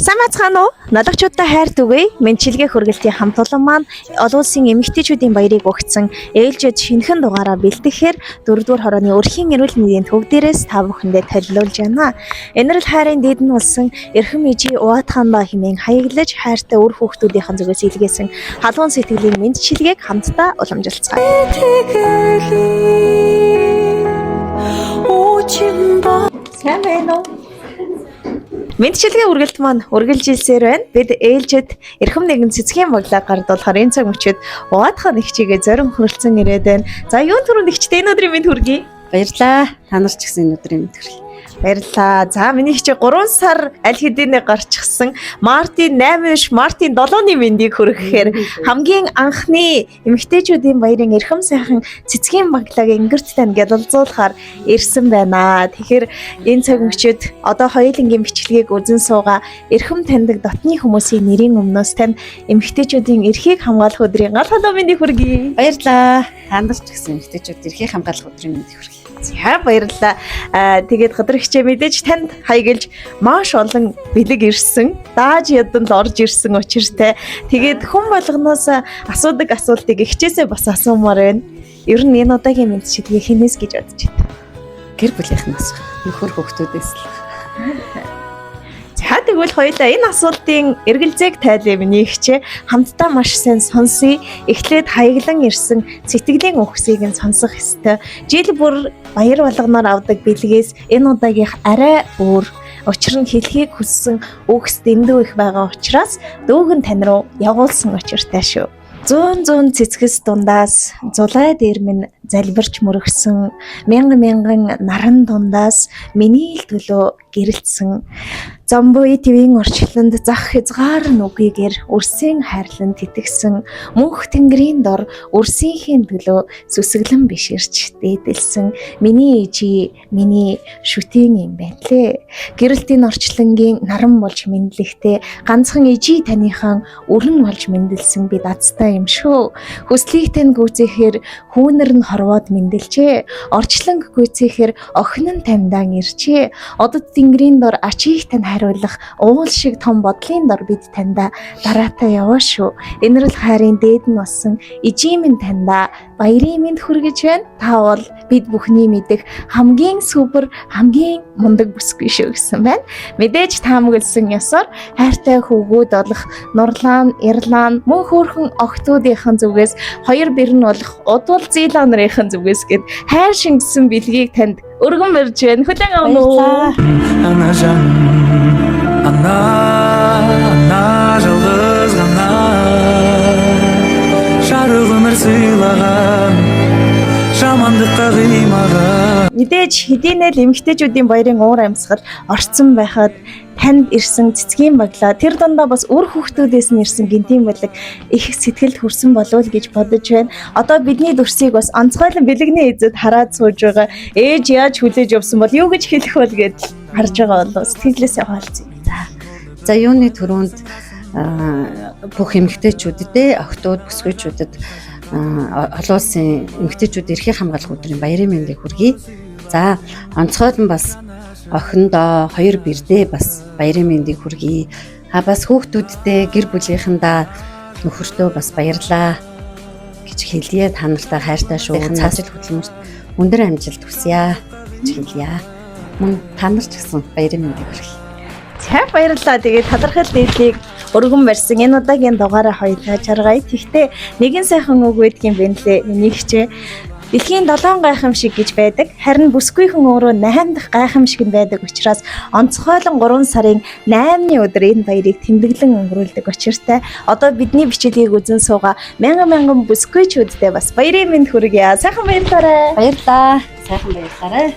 Самацхан уу? Налгачуудаа хайр түгэе. Мэнчилгээ хүргэлтийн хамт олон маань олон улсын эмэгтэйчүүдийн баярыг өгсөн ээлжид шинэхэн дугаараа бэлтгэхээр 4-р хорооны өрхийн эрүүл мэндийн төвдөрөөс та бүхэндээ төлөвлөж байна. Энэрл хайрын дэдэн болсон эрхэм ижи Уаатхандаа хэмээн хаяглаж хайртай үр хүүхдүүдийн зүгээс илгээсэн халуун сэтгэлийн мэнчилгээг хамтдаа уламжилцгаая. Сайн байна уу? Мэдчилгээ үргэлт маань үргэлжилсээр байна. Бид ээлжид эрхэм нэгэн цэцгийн баглаа гардуулахаар энэ цаг мөчид Уаатхан ихчигээ зорин хөрөлцөн ирээд байна. За юун түрүүнд ихчтэй энэ өдрийн мэнд хүргэе. Баярлаа. Та нар ч гэсэн энэ өдрийн мэнд хүргэе. Баярлаа. За миний хичээ 3 сар аль хэдийнэ гарчихсан Мартин 8 биш Мартин 7-ны мэндийг хүргэхээр хамгийн анхны эмэгтэйчүүдийн баярын эрхэм сайхан цэцгийн баглааг ингэрт тань гялалзуулахаар ирсэн байна. Тэгэхээр энэ цаг мөчид одоо хоёулангийн бичлэгийг үзэн суугаа эрхэм таньдаг дотны хүмүүсийн нэрийн өмнөөс тань эмэгтэйчүүдийн эрхийг хамгаалах өдрийн гал халуун мэндийг хүргэе. Баярлаа. Та нар ч гэсэн эмэгтэйчүүд эрхийг хамгаалах өдрийн мэндийг хүргэе. За баярлалаа. Тэгээд гадар хичээ мэдээж танд хаягалж маш олон бэлэг ирсэн. Дааж яданд орж ирсэн учиртай. Тэгээд хүн болгоноос асуудаг асуултыг хичээсээ бас асуумаар байна. Ер нь энэ удаагийн мэдчилгээ хинээс гэж бодож байна. Гэр бүлийнхнээс нөхөр хүүхдүүдээс л. За тэгвэл хоёулаа энэ асуултын эргэлзээг тайлбар миний хичээ хамтдаа маш сайн сонсъё. Эхлээд хаяглан ирсэн сэтгэлийн үгсийг нь сонсох ёстой. Жил бүр баяр болгоноор авдаг бэлгээс энэ удаагийнх арай өөр. Учир нь хэлхийг хүссэн үгс дэндүү их байгаа учраас дүүгэн тань руу явуулсан учиртай шүү. Зүүн цэцгэс дундаас зулай дээр минь залбирч мөрөгсөн мянган наран дундаас миний л төлөө гэрэлтсэн Замбуи твийн орчлонд зах хязгаар нүгээр үрсийн хайрлан тэтгсэн мөнх тэнгэрийн дор үрсийнхээ төлөө сүсгэлэн биширч дээдэлсэн миний ижи миний шүтэн юм байна лээ. Гэрэлтийн орчлонгийн наран болж мэдлэгтэй ганцхан ижи таныхан өрн болж мэндэлсэн би дацтай юм шүү. Хүслийг тань гүйцэхээр хүүнэр нь хорвоод мэндэлжээ. Орчлонг гүйцэхээр охин нь таньдаан иржээ. Одод тэнгэрийн дор ачийг тань хариулах уул шиг том бодлын дор бид таньда дараатаа яваа шүү. Энэрл хайрын дээд нь болсон ижи минь таньда баярын мэнд хүргэж байна. Та бол бид бүхний мэдэх хамгийн супер хамгийн мундаг бүсгүй шүү гэсэн байна. Мэдээж таамагласан ёсоор хайртай хүүгүүд болох Нурлаан, Ирлаан мөн хөөрхөн охтуудынхан зүгээс хоёр бэр нь болох Удвал Зилаа нарын зүгээс гээд хайр шингэсэн бэлгийг танд өргөн барьж байна. Хүлээн авна уу? Ана жалғыз ғана жарық өмір сыйлаған жамандыққа қимаған. Мэдээж хэдийнэ л эмэгтэйчүүдийн баярын уур амьсгал орцсон байхад танд ирсэн цэцгийн баглаа тэр дундаа бас үр хүүхдүүдээс нь ирсэн гинтийн бэлэг их сэтгэлд хүрсэн болов уу гэж бодож байна. Одоо бидний дүрсийг бас онцгойлон бэлэгний эзэд хараад сууж байгаа. Ээж яаж хүлээж авсан бол юу гэж хэлэх вэ гэж харж байгаа болов сэтгэлээсээ хаалцъя. За юуны түрүүнд бүх эмэгтэйчүүдэд охтууд бүсгүйчүүдэд олон улсын эмэгтэйчүүд эрхийг хамгаалах өдрийн баярын мэндийг хүргэе. За онцгойлон бас охиндоо хоёр бэрдээ бас баярын мэндийг хүргэе. Бас хүүхдүүддээ гэр бүлийнхэндээ нөхөртөө бас баярлаа гэж хэлье. Та нартай хайртай шүү. Цаасэл хөдөлмөрт өндөр амжилт хүсье гэж хэлье. Мөн та нар ч гэсэн баярын мэндийг хүргэе. За баярлалаа. Тэгээд талархал дээдлийг өргөн барьсан энэ удаагийн дугаараа хоёулаа жаргая. Тэгтээ нэгэн сайхан үг байдгийн бэнлээ. Миний хичээ дэлхийн 7 гайхамшиг гэж байдаг. Харин бүсгүйхэн өөрөө 8 дахь гайхамшиг нь байдаг учраас онцгойлон 3 сарын 8-ны өдөр энэ баярыг тэмдэглэн өнгөрүүлдэг учиртай. Одоо бидний бичлэгийг үзэн суугаа мянган бүсгүйчүүдтэй бас баярын мэнд хүргье. Сайхан баярлалаа. Баярлаа. Сайхан баярлалаа.